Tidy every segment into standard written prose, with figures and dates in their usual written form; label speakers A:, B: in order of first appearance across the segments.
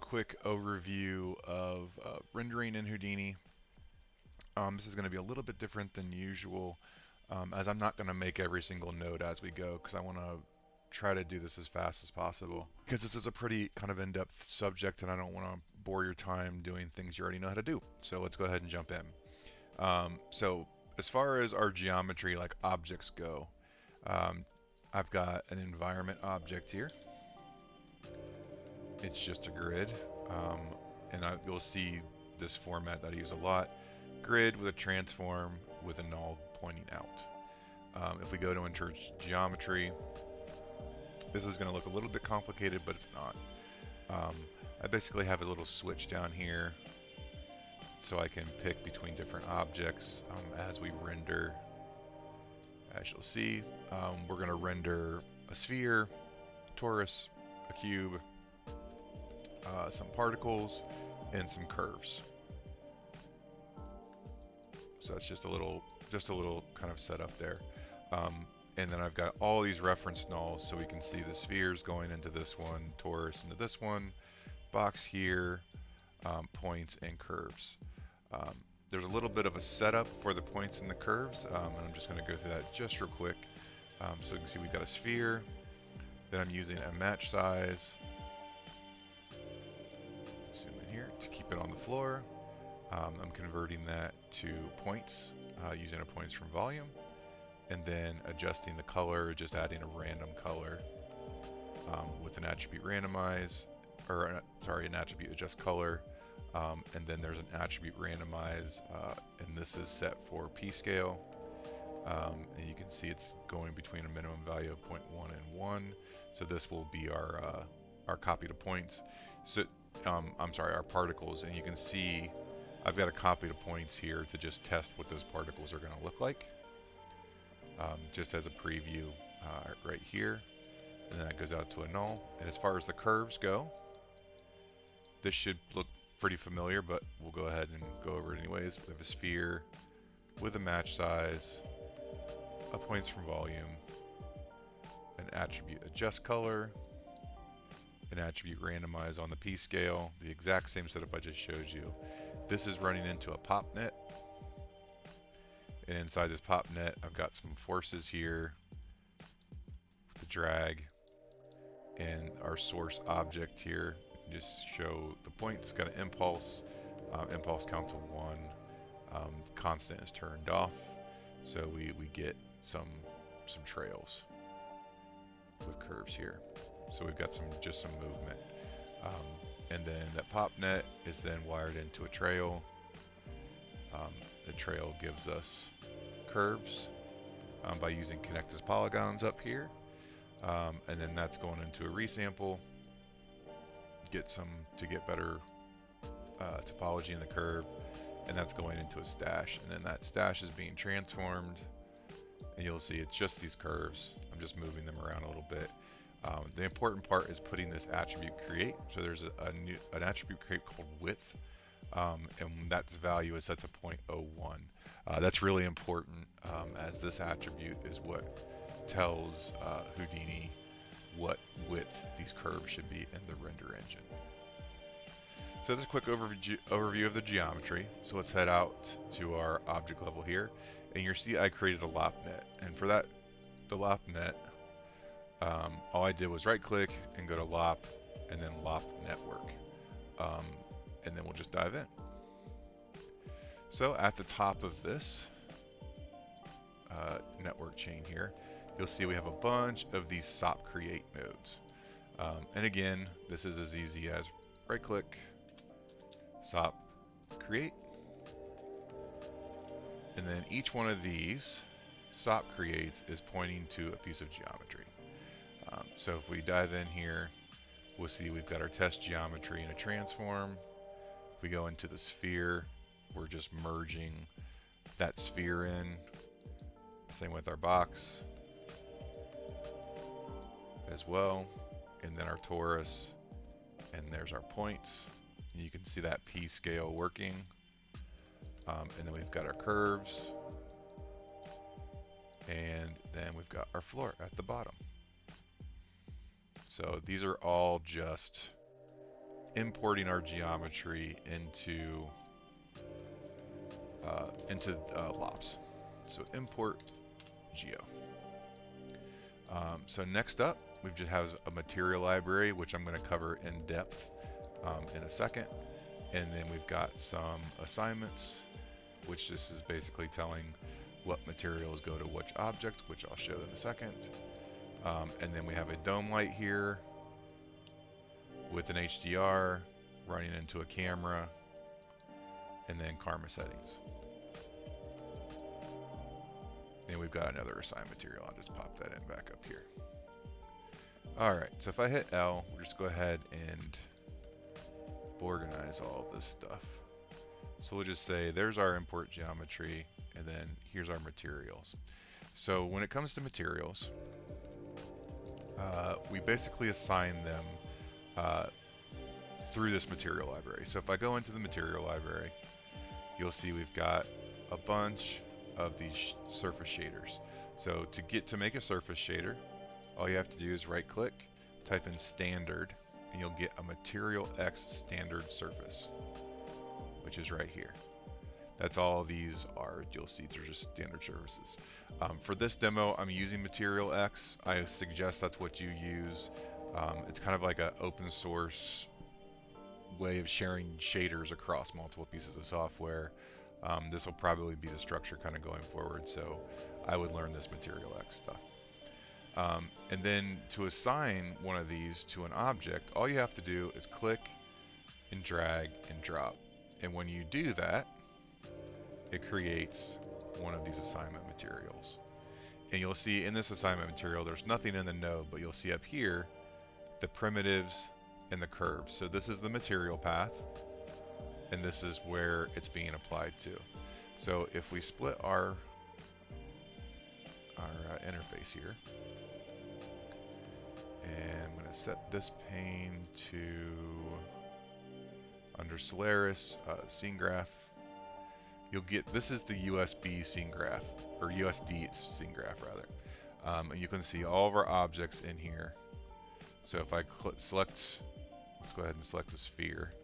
A: quick overview of rendering in Houdini. This is going to be a little bit different than usual, as I'm not going to make every single node as we go, because I want to try to do this as fast as possible. Because this is a pretty kind of in-depth subject, and I don't want to bore your time doing things you already know how to do. So let's go ahead and jump in. So as far as our geometry, like objects go, I've got an environment object here. It's just a grid, and you'll see this format that I use a lot. Grid with a transform with a null pointing out. If we go to enter geometry, this is going to look a little bit complicated, but it's not. I basically have a little switch down here so I can pick between different objects as we render. As you'll see, we're going to render a sphere, torus, a cube, some particles, and some curves. So that's just a little kind of setup there. And then I've got all these reference nulls, so we can see the spheres going into this one, torus into this one, box here, points and curves. There's a little bit of a setup for the points and the curves, and I'm just going to go through that just real quick. So you can see we've got a sphere, then I'm using a match size, zoom in here to keep it on the floor. I'm converting that to points using a points from volume, and then adjusting the color, just adding a random color with an attribute randomize, or sorry, an attribute adjust color, and then there's an attribute randomize, and this is set for p scale, and you can see it's going between a minimum value of 0.1 and 1. So this will be our copy to points. So I'm sorry, our particles, and you can see I've got a copy to points here to just test what those particles are going to look like. Just as a preview right here, and then that goes out to a null. And as far as the curves go, this should look pretty familiar, but we'll go ahead and go over it anyways. We have a sphere with a match size, a points from volume, an attribute adjust color, an attribute randomize on the p scale, the exact same setup I just showed you. This is running into a pop net. And inside this pop net, I've got some forces here, the drag, and our source object here. Just show the point's got an impulse, impulse count to 1, constant is turned off, so we get some trails with curves here. So we've got just some movement, and then that pop net is then wired into a trail. The trail gives us curves by using connect as polygons up here, and then that's going into a resample to get better topology in the curve, and that's going into a stash, and then that stash is being transformed, and you'll see it's just these curves. I'm just moving them around a little bit. The important part is putting this attribute create. So there's an attribute create called width, and that's value is set to 0.01. That's really important, as this attribute is what tells Houdini what width these curves should be in the render engine. So that's a quick overview of the geometry. So let's head out to our object level here, and you'll see I created a lop net, and for that, the lop net, all I did was right click and go to lop, and then lop network, and then we'll just dive in. So at the top of this network chain here, you'll see we have a bunch of these SOP create nodes. And again, this is as easy as right click, SOP create, and then each one of these SOP creates is pointing to a piece of geometry. So if we dive in here, we'll see we've got our test geometry in a transform. If we go into the sphere, we're just merging that sphere in. Same with our box as well. And then our torus, and there's our points. And you can see that P scale working. And then we've got our curves. And then we've got our floor at the bottom. So these are all just importing our geometry into LOPS. So import geo. So next up, we just have a material library, which I'm going to cover in depth in a second. And then we've got some assignments, which this is basically telling what materials go to which object, which I'll show in a second. And then we have a dome light here with an HDR running into a camera, and then Karma settings. And we've got another assigned material. I'll just pop that in back up here. All right, so if I hit L, we'll just go ahead and organize all of this stuff. So we'll just say there's our import geometry, and then here's our materials. So when it comes to materials, we basically assign them through this material library. So if I go into the material library, you'll see we've got a bunch of these surface shaders. So to make a surface shader, all you have to do is right click, type in standard, and you'll get a Material X standard surface, which is right here. That's all these are. You'll see they're just standard surfaces. For this demo, I'm using Material X. I suggest that's what you use. It's kind of like an open source way of sharing shaders across multiple pieces of software. This will probably be the structure kind of going forward, so I would learn this Material X stuff. And then to assign one of these to an object, all you have to do is click and drag and drop. And when you do that, it creates one of these assignment materials. And you'll see in this assignment material, there's nothing in the node, but you'll see up here the primitives and the curves. So this is the material path, and this is where it's being applied to. So if we split our interface here, and I'm going to set this pane to under Solaris scene graph. You'll get, this is the USB scene graph, or USD scene graph rather. And you can see all of our objects in here. So if I select, let's go ahead and select the sphere.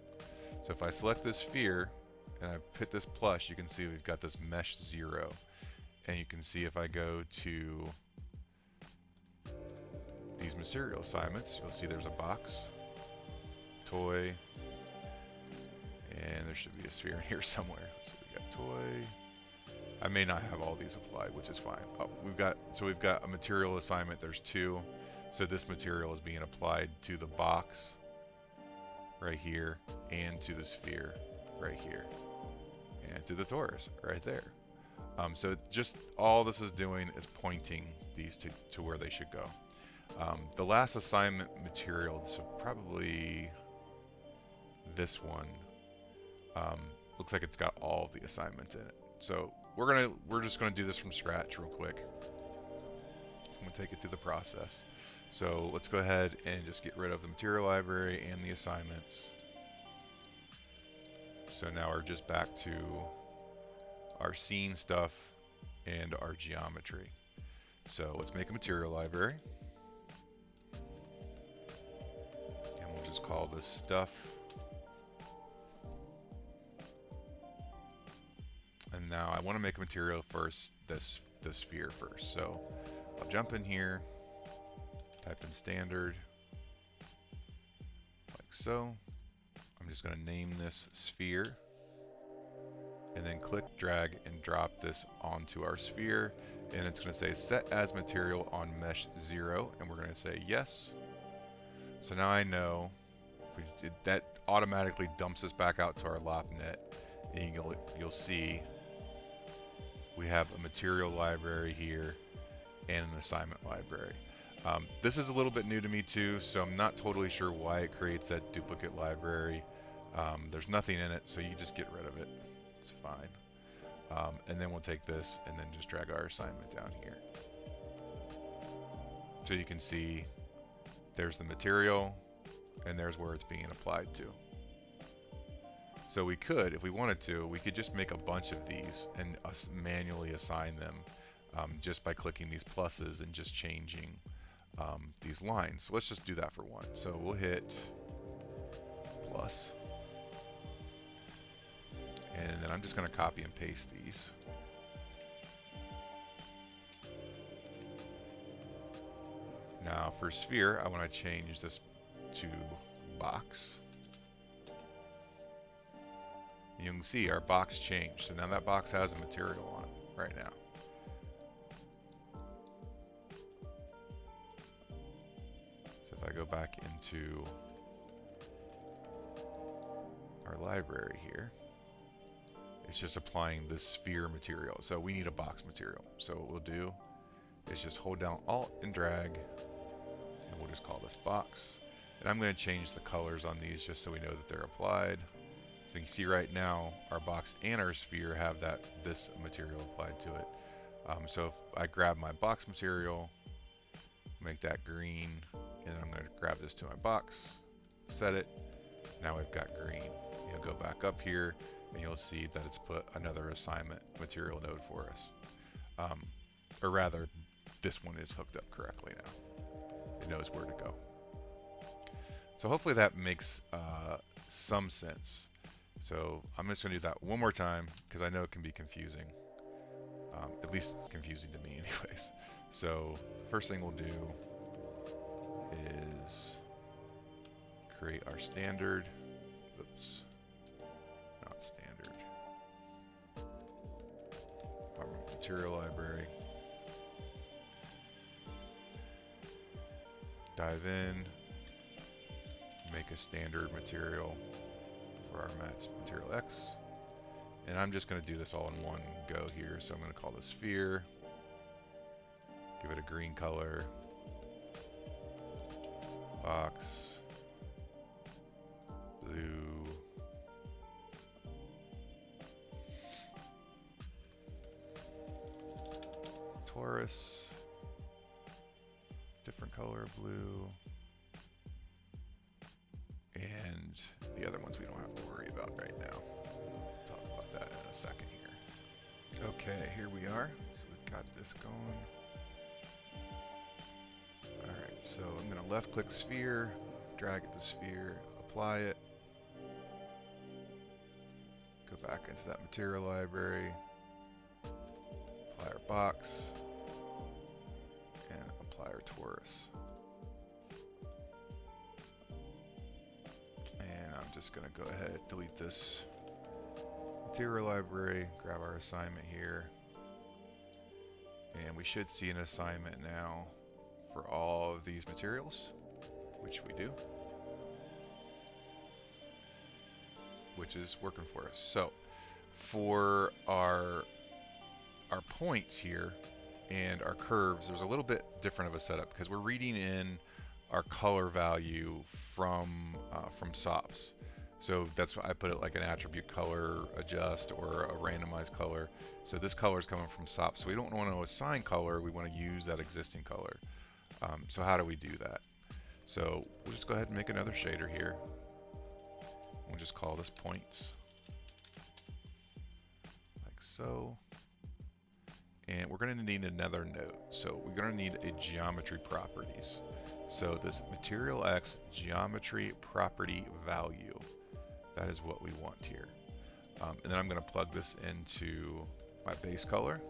A: So if I select this sphere and I hit this plus, you can see we've got this mesh 0. And you can see if I go to these material assignments, you'll see there's a box, toy, and there should be a sphere in here somewhere. So we got toy. I may not have all these applied, which is fine. Oh, we've got a material assignment. There's 2. So this material is being applied to the box right here, and to the sphere right here, and to the torus right there. So just all this is doing is pointing these to where they should go. The last assignment material, so probably this one, looks like it's got all of the assignments in it. So we're just gonna do this from scratch real quick. I'm gonna take it through the process. So let's go ahead and just get rid of the material library and the assignments. So now we're just back to our scene stuff and our geometry. So let's make a material library. And we'll just call this stuff. And now I want to make a material first, the sphere first. So I'll jump in here, type in standard, like so. I'm just going to name this sphere, and then click, drag, and drop this onto our sphere. And it's going to say set as material on mesh 0, and we're going to say yes. So now I know that automatically dumps us back out to our LopNet, and you'll see we have a material library here and an assignment library. This is a little bit new to me too, so I'm not totally sure why it creates that duplicate library. There's nothing in it, so you just get rid of it. It's fine. And then we'll take this and then just drag our assignment down here. So you can see there's the material and there's where it's being applied to. So we could, if we wanted to, we could just make a bunch of these and manually assign them just by clicking these pluses and just changing these lines. So let's just do that for one. So we'll hit plus. And then I'm just going to copy and paste these. Now for sphere, I want to change this to box. You can see our box changed. So now that box has a material on it right now. So if I go back into our library here, it's just applying this sphere material. So we need a box material. So what we'll do is just hold down Alt and drag, and we'll just call this box. And I'm going to change the colors on these just so we know that they're applied. So you can see right now our box and our sphere have this material applied to it. So if I grab my box material, make that green, and then I'm going to grab this to my box, set it. Now we've got green. You'll go back up here and you'll see that it's put another assignment material node for us. Or rather, this one is hooked up correctly now. It knows where to go. So hopefully that makes some sense. So I'm just going to do that one more time because I know it can be confusing. At least it's confusing to me anyways. So first thing we'll do is create our standard. Oops, not standard. Our material library. Dive in, make a standard material for our mats material X. And I'm just going to do this all in one go here. So I'm going to call this sphere, give it a green color, box, blue, torus, different color of blue, and the other ones we don't have to worry about right now. We'll talk about that in a second here. Okay, here we are. So we've got this going. Alright, so I'm going to left click sphere, drag it to sphere, apply it, go back into that material library, apply our box, and apply our torus. And I'm just going to go ahead, delete this material library, grab our assignment here, and we should see an assignment now for all of these materials, which we do, which is working for us. So for our points here and our curves, there's a little bit different of a setup because we're reading in our color value from SOPs. So that's why I put it like an attribute color adjust or a randomized color. So this color is coming from SOP. So we don't want to assign color. We want to use that existing color. So how do we do that? So we'll just go ahead and make another shader here. We'll just call this points, like so. And we're going to need another node. So we're going to need a geometry properties. So this material X geometry property value, that is what we want here. And then I'm going to plug this into my base color.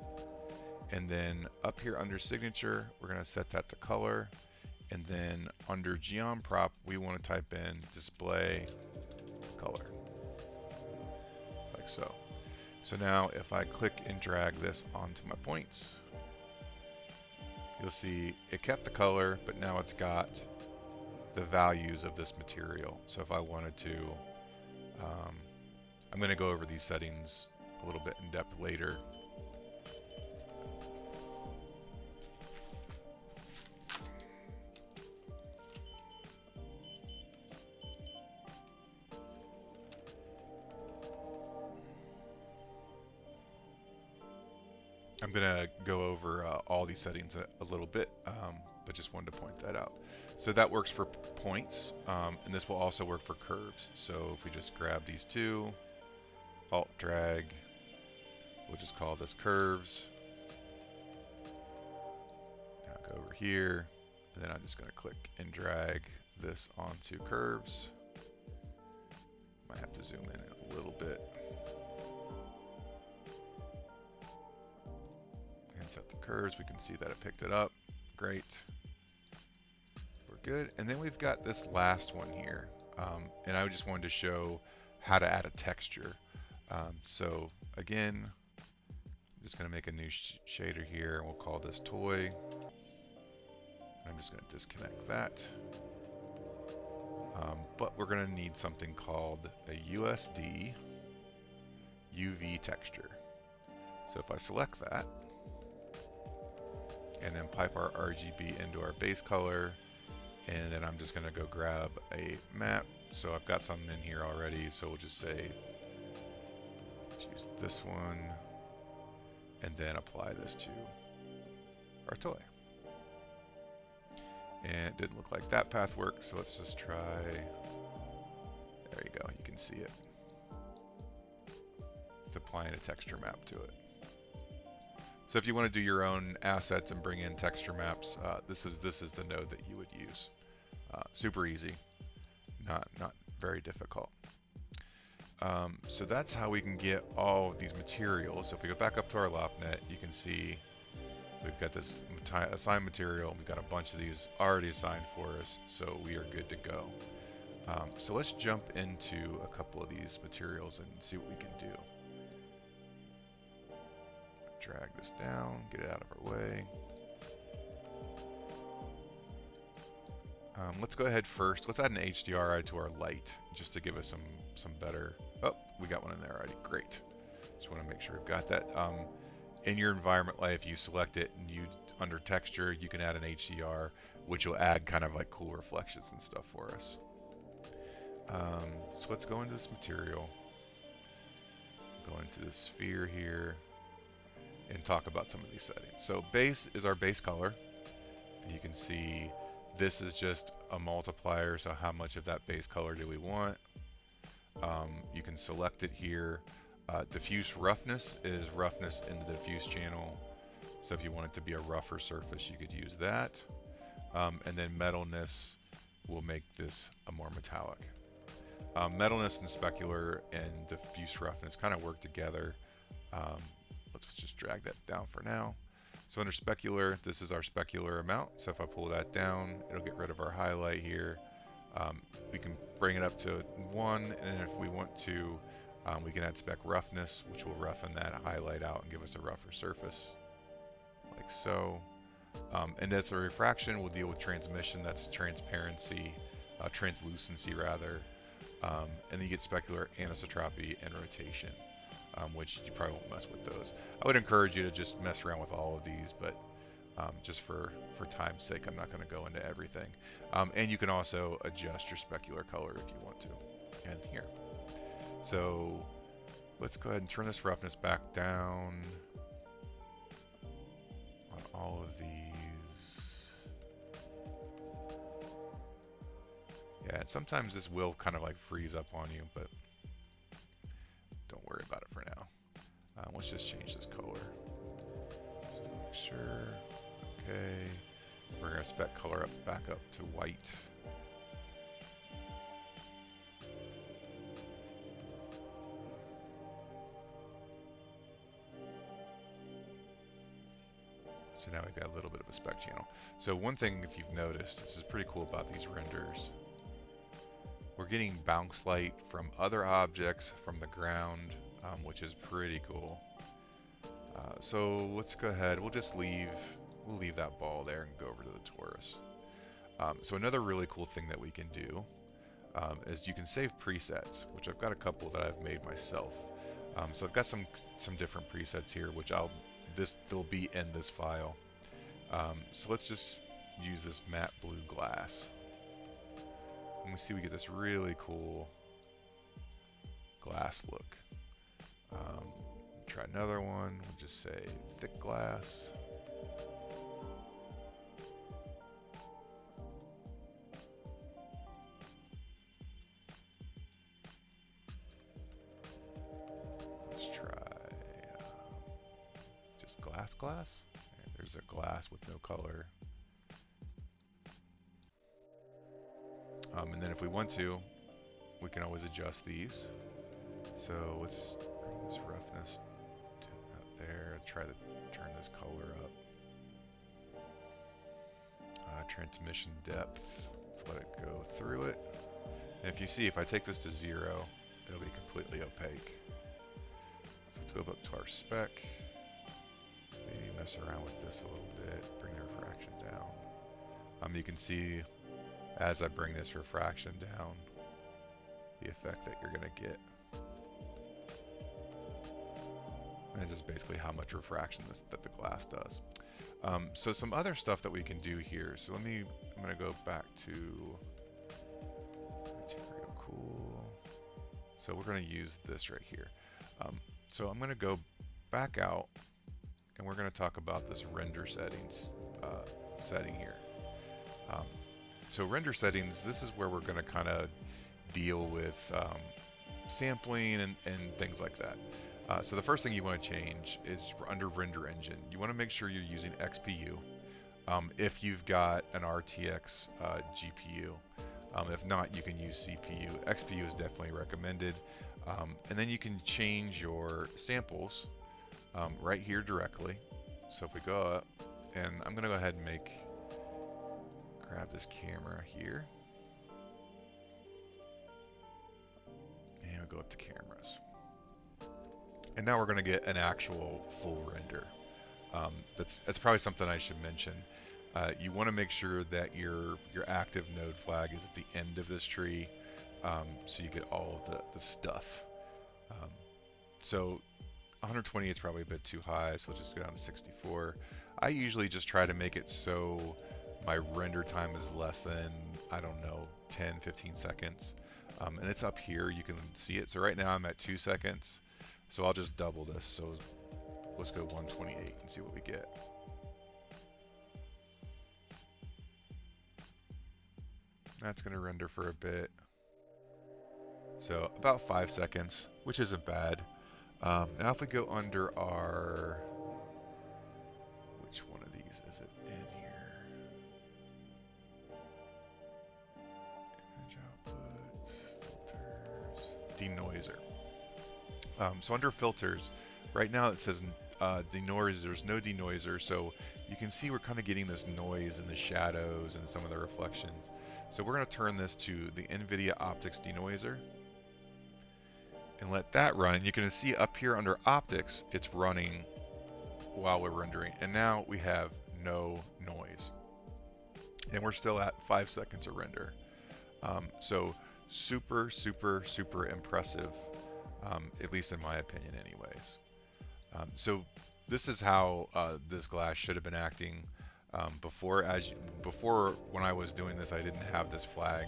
A: And then up here under signature, we're going to set that to color. And then under geom prop, we want to type in display color, like so. So now if I click and drag this onto my points, you'll see it kept the color, but now it's got the values of this material. So if I wanted to, I'm going to go over these settings a little bit in depth later. I'm going to go over all these settings a little bit, but just wanted to point that out. So that works for points, and this will also work for curves. So if we just grab these two, Alt drag, we'll just call this curves. Now go over here, and then I'm just going to click and drag this onto curves. I have to zoom in a little bit. And set the curves. We can see that it picked it up. Great. We're good. And then we've got this last one here. And I just wanted to show how to add a texture. So again, I'm just going to make a new shader here, and we'll call this toy. I'm just going to disconnect that. But we're going to need something called a USD UV texture. So if I select that, and then pipe our RGB into our base color, and then I'm just going to go grab a map. So I've got something in here already, so we'll just say, let's use this one, and then apply this to our toy. And it didn't look like that path worked, so let's just try, there you go, you can see it. It's applying a texture map to it. So if you want to do your own assets and bring in texture maps, this is the node that you would use. Super easy, not very difficult. So that's how we can get all of these materials. So if we go back up to our LopNet, you can see we've got this assigned material. We've got a bunch of these already assigned for us, so we are good to go. So let's jump into a couple of these materials and see what we can do. Drag this down, get it out of our way. Let's go ahead first. Let's add an HDRI to our light just to give us some better. Oh, we got one in there already. Great. Just want to make sure we've got that. In your environment light, if you select it and you under texture, you can add an HDR, which will add kind of like cool reflections and stuff for us. So let's go into this material, go into the sphere here, and talk about some of these settings. So base is our base color. You can see this is just a multiplier, so how much of that base color do we want? You can select it here. Diffuse roughness is roughness in the diffuse channel. So if you want it to be a rougher surface, you could use that. And then metalness will make this a more metallic. Metalness and specular and diffuse roughness kind of work together. Let's just drag that down for now. So under specular, this is our specular amount. So if I pull that down, it'll get rid of our highlight here. We can bring it up to 1, and if we want to, we can add spec roughness, which will roughen that highlight out and give us a rougher surface, like so. And as a refraction, we'll deal with transmission, that's transparency, translucency rather. And then you get specular, anisotropy, and rotation. Which you probably won't mess with those. I would encourage you to just mess around with all of these, but just for time's sake, I'm not going to go into everything. And you can also adjust your specular color if you want to, and here. So let's go ahead and turn this roughness back down on all of these. Yeah, and sometimes this will kind of like freeze up on you, but don't worry about it for now. Let's just change this color just to make sure. Okay, we're going to spec color up back up to white. So now we've got a little bit of a spec channel. So one thing, if you've noticed, this is pretty cool about these renders. We're getting bounce light from other objects, from the ground, which is pretty cool. So let's go ahead. We'll leave that ball there and go over to the torus. So another really cool thing that we can do is you can save presets, which I've got a couple that I've made myself. So I've got some different presets here, which they'll be in this file. So let's just use this matte blue glass. And we see we get this really cool glass look. Try another one. We'll just say thick glass. Let's try just glass. There's a glass with no color. And then if we want to, we can always adjust these. So let's bring this roughness to about there. Try to turn this color up. Transmission depth, let's let it go through it. And if you see, if I take this to 0, it'll be completely opaque. So let's go up to our spec. Maybe mess around with this a little bit, bring the refraction down. You can see as I bring this refraction down, the effect that you're going to get. And this is basically how much refraction that the glass does. So some other stuff that we can do here. So I'm going to go back to material cool. So we're going to use this right here. So I'm going to go back out and we're going to talk about this render settings setting here. So render settings, this is where we're going to kind of deal with sampling and things like that. So the first thing you want to change is under render engine. You want to make sure you're using XPU. If you've got an RTX GPU. If not, you can use CPU. XPU is definitely recommended. And then you can change your samples right here directly. So if we go up, and I'm going to go ahead and grab this camera here. And we'll go up to cameras. And now we're going to get an actual full render. That's probably something I should mention. You want to make sure that your active node flag is at the end of this tree, so you get all of the stuff. So 120 is probably a bit too high, so we'll just go down to 64. I usually just try to make it so my render time is less than, I don't know, 10, 15 seconds. And it's up here, you can see it. So right now I'm at 2 seconds. So I'll just double this. So let's go 128 and see what we get. That's going to render for a bit. So about 5 seconds, which isn't bad. Now if we go under our, which one of these is it in here? Image output, filters, denoiser. So under filters, right now it says denoiser, there's no denoiser, so you can see we're kind of getting this noise in the shadows and some of the reflections. So we're going to turn this to the NVIDIA Optics denoiser and let that run. You can see up here under optics, it's running while we're rendering. And now we have no noise. And we're still at 5 seconds of render. So super, super, super impressive. At least in my opinion anyways. So this is how this glass should have been acting before. Before when I was doing this, I didn't have this flag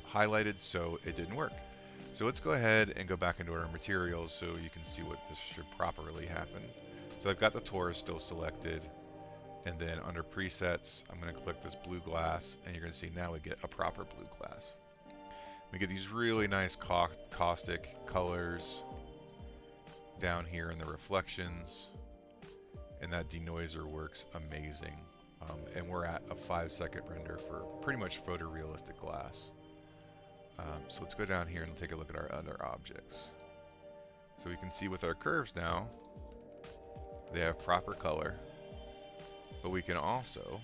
A: highlighted, so it didn't work. So let's go ahead and go back into our materials so you can see what this should properly happen. So I've got the torus still selected, and then under presets, I'm going to click this blue glass, and you're going to see now we get a proper blue glass. We get these really nice caustic colors down here in the reflections, and that denoiser works amazing. And we're at a 5 second render for pretty much photorealistic glass. So let's go down here and take a look at our other objects. So we can see with our curves now, they have proper color, but we can also,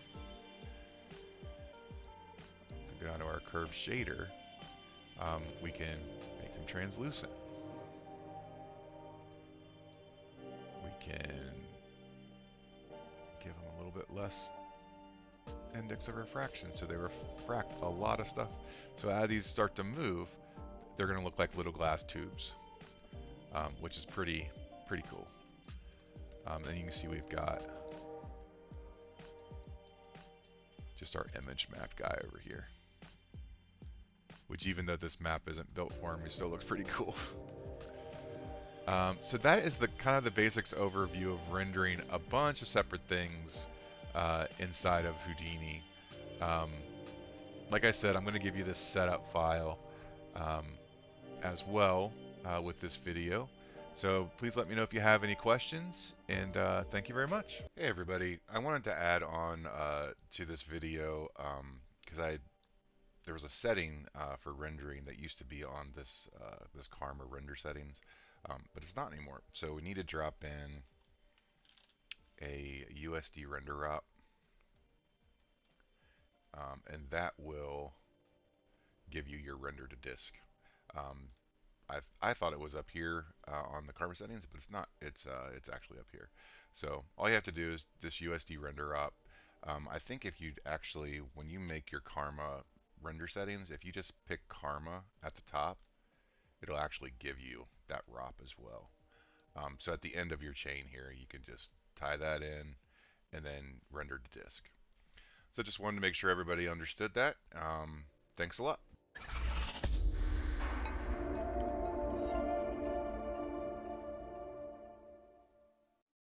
A: if we go down to our curve shader, we can make them translucent. We can give them a little bit less index of refraction, so they refract a lot of stuff. So as these start to move, they're going to look like little glass tubes, which is pretty cool. And you can see we've got just our image map guy over here, which even though this map isn't built for him, he still looks pretty cool. So that is the kind of the basics overview of rendering a bunch of separate things inside of Houdini. Like I said, I'm going to give you this setup file as well with this video. So please let me know if you have any questions, and thank you very much. Hey everybody, I wanted to add on to this video because I there was a setting for rendering that used to be on this Karma render settings, but it's not anymore. So we need to drop in a USD render op, and that will give you your render to disk. Um, I thought it was up here on the Karma settings, but it's not. It's actually up here. So all you have to do is this USD render op. I think if you actually, when you make your Karma render settings, if you just pick Karma at the top, it'll actually give you that ROP as well. So at the end of your chain here, you can just tie that in and then render to disk. So just wanted to make sure everybody understood that. Thanks a lot.